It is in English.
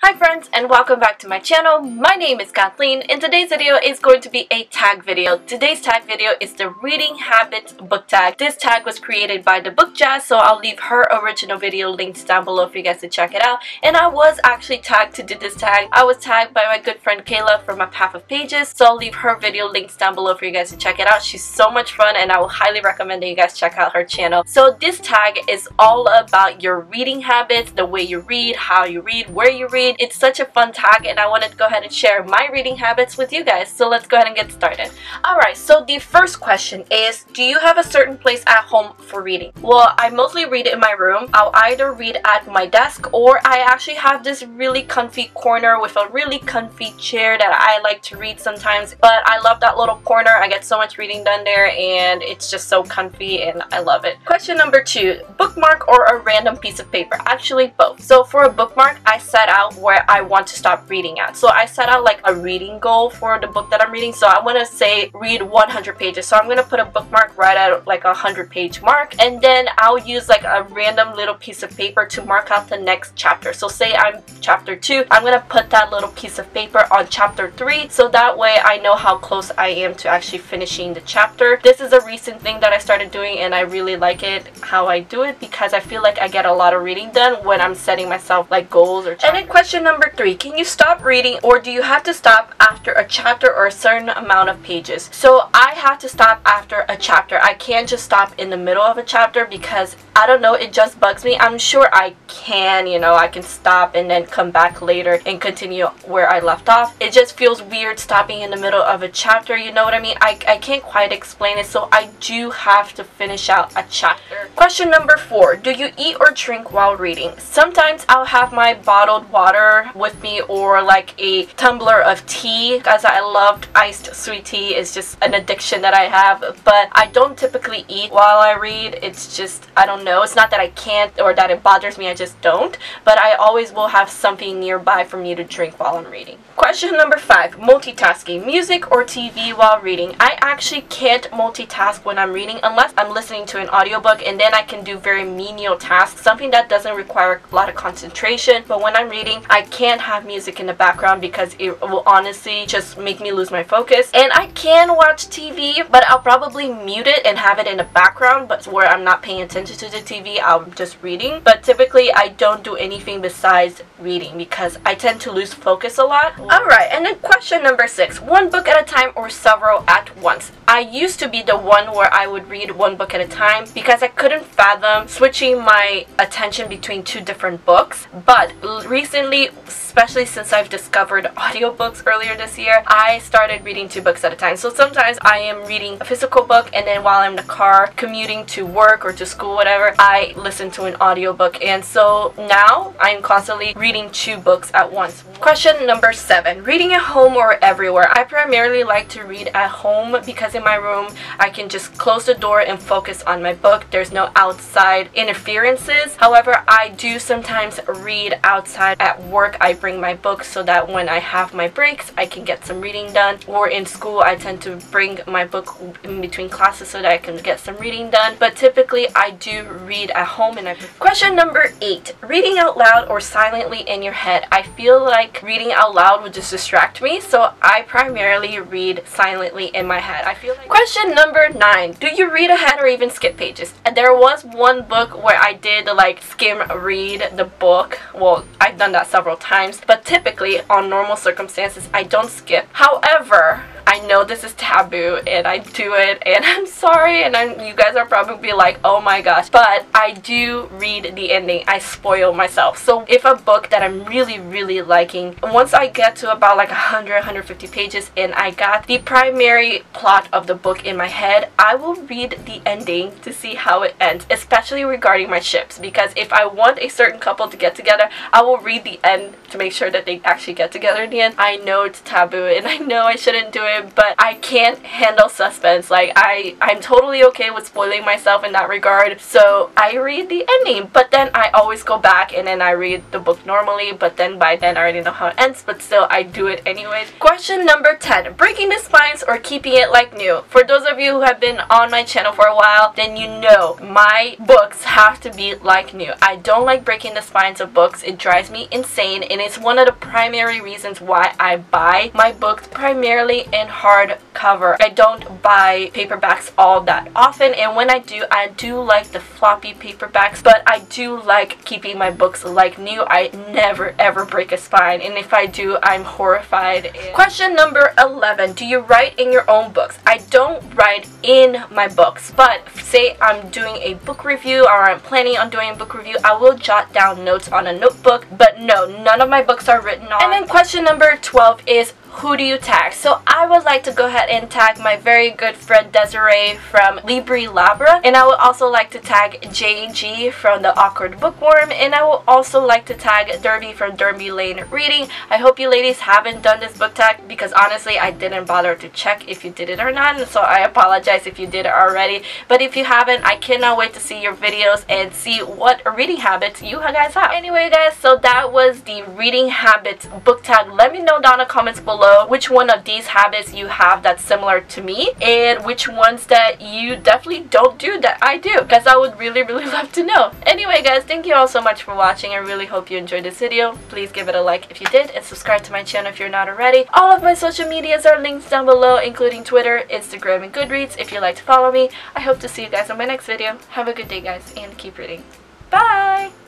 Hi friends, and welcome back to my channel. My name is Kathleen and today's video is going to be a tag video. Today's tag video is the Reading Habits book tag. This tag was created by the Book Jazz, so I'll leave her original video links down below for you guys to check it out. And I was actually tagged to do this tag. I was tagged by my good friend Kayla from A Path of Pages, so I'll leave her video links down below for you guys to check it out. She's so much fun and I will highly recommend that you guys check out her channel. So this tag is all about your reading habits, the way you read, how you read, where you read. It's such a fun tag and I wanted to go ahead and share my reading habits with you guys. So let's go ahead and get started. Alright, so the first question is, do you have a certain place at home for reading? Well, I mostly read in my room. I'll either read at my desk or I actually have this really comfy corner with a really comfy chair that I like to read sometimes. But I love that little corner. I get so much reading done there and it's just so comfy and I love it. Question number 2, bookmark or a random piece of paper? Actually both. So for a bookmark, I set out where I want to stop reading at. So I set out like a reading goal for the book that I'm reading. So I want to say read 100 pages. So I'm going to put a bookmark right at like a 100-page mark, and then I'll use like a random little piece of paper to mark out the next chapter. So say I'm chapter 2, I'm going to put that little piece of paper on chapter 3, so that way I know how close I am to actually finishing the chapter. This is a recent thing that I started doing and I really like it how I do it because I feel like I get a lot of reading done when I'm setting myself like goals or chapters. And then question number 3, can you stop reading or do you have to stop after a chapter or a certain amount of pages? So I have to stop after a chapter. I can't just stop in the middle of a chapter because I don't know, it just bugs me. I'm sure I can, you know, I can stop and then come back later and continue where I left off. It just feels weird stopping in the middle of a chapter, you know what I mean? I can't quite explain it, so I do have to finish out a chapter. Question number 4, do you eat or drink while reading? Sometimes I'll have my bottled water with me or like a tumbler of tea because I loved iced sweet tea. It's just an addiction that I have, but I don't typically eat while I read. It's just, I don't know, it's not that I can't or that it bothers me, I just don't, but I always will have something nearby for me to drink while I'm reading. Question number 5, multitasking, music or TV while reading? I actually can't multitask when I'm reading unless I'm listening to an audiobook, and then I can do very menial tasks, something that doesn't require a lot of concentration. But when I'm reading, I can't have music in the background because it will honestly just make me lose my focus. And I can watch TV, but I'll probably mute it and have it in the background, but where I'm not paying attention to the TV, I'm just reading. But typically I don't do anything besides reading because I tend to lose focus a lot. Alright, and then question number 6, one book at a time or several at once? I used to be the one where I would read one book at a time because I couldn't fathom switching my attention between two different books. But recently, especially since I've discovered audiobooks earlier this year, I started reading 2 books at a time. So sometimes I am reading a physical book and then while I'm in the car commuting to work or to school, whatever, I listen to an audiobook. And so now I'm constantly reading 2 books at once. Question number 7, reading at home or everywhere? I primarily like to read at home because in my room I can just close the door and focus on my book. There's no outside interferences. However, I do sometimes read outside at work. I bring my books so that when I have my breaks I can get some reading done, or in school I tend to bring my book in between classes so that I can get some reading done. But typically I do read at home. And Question number 8, reading out loud or silently in your head? I feel like reading out loud would just distract me, so I primarily read silently in my head. I feel like. Question number 9, do you read ahead or even skip pages? And there was one book where I did like skim read the book. Well, I've done that several times, but typically on normal circumstances I don't skip. However, I know this is taboo and I do it and I'm sorry, and you guys are probably like, oh my gosh, but I do read the ending. I spoil myself. So if a book that I'm really liking, once I get to about like 150 pages and I got the primary plot of the book in my head, I will read the ending to see how it ends, especially regarding my ships, because if I want a certain couple to get together, I will read the end to make sure that they actually get together in the end. I know it's taboo and I know I shouldn't do it, it, but I can't handle suspense. Like, I'm totally okay with spoiling myself in that regard, so I read the ending, but then I always go back and then I read the book normally, but then by then I already know how it ends, but still I do it anyways. Question number 10. Breaking the spines or keeping it like new? For those of you who have been on my channel for a while, then you know my books have to be like new. I don't like breaking the spines of books. It drives me insane, and it's one of the primary reasons why I buy my books primarily in hardcover. I don't buy paperbacks all that often, and when I do like the floppy paperbacks, but I do like keeping my books like new. I never ever break a spine, and if I do, I'm horrified. Question number 11. Do you write in your own books? I don't write in my books, but say I'm doing a book review or I'm planning on doing a book review, I will jot down notes on a notebook, but no, none of my books are written on. And then question number 12 is, who do you tag? So I would like to go ahead and tag my very good friend Desiree from Libri Labra, and I would also like to tag JG from the Awkward Bookworm, and I will also like to tag Derby from Derby Lane Reading. I hope you ladies haven't done this book tag, because honestly I didn't bother to check if you did it or not, so I apologize if you did it already. But if you haven't, I cannot wait to see your videos and see what reading habits you guys have. Anyway guys, so that was the reading habits book tag. Let me know down in the comments below which one of these habits you have that's similar to me, and which ones that you definitely don't do that I do, because I would really love to know. Anyway guys, thank you all so much for watching. I really hope you enjoyed this video. Please give it a like if you did, and subscribe to my channel if you're not already. All of my social medias are linked down below, including Twitter, Instagram, and Goodreads if you'd like to follow me. I hope to see you guys in my next video. Have a good day guys, and keep reading. Bye!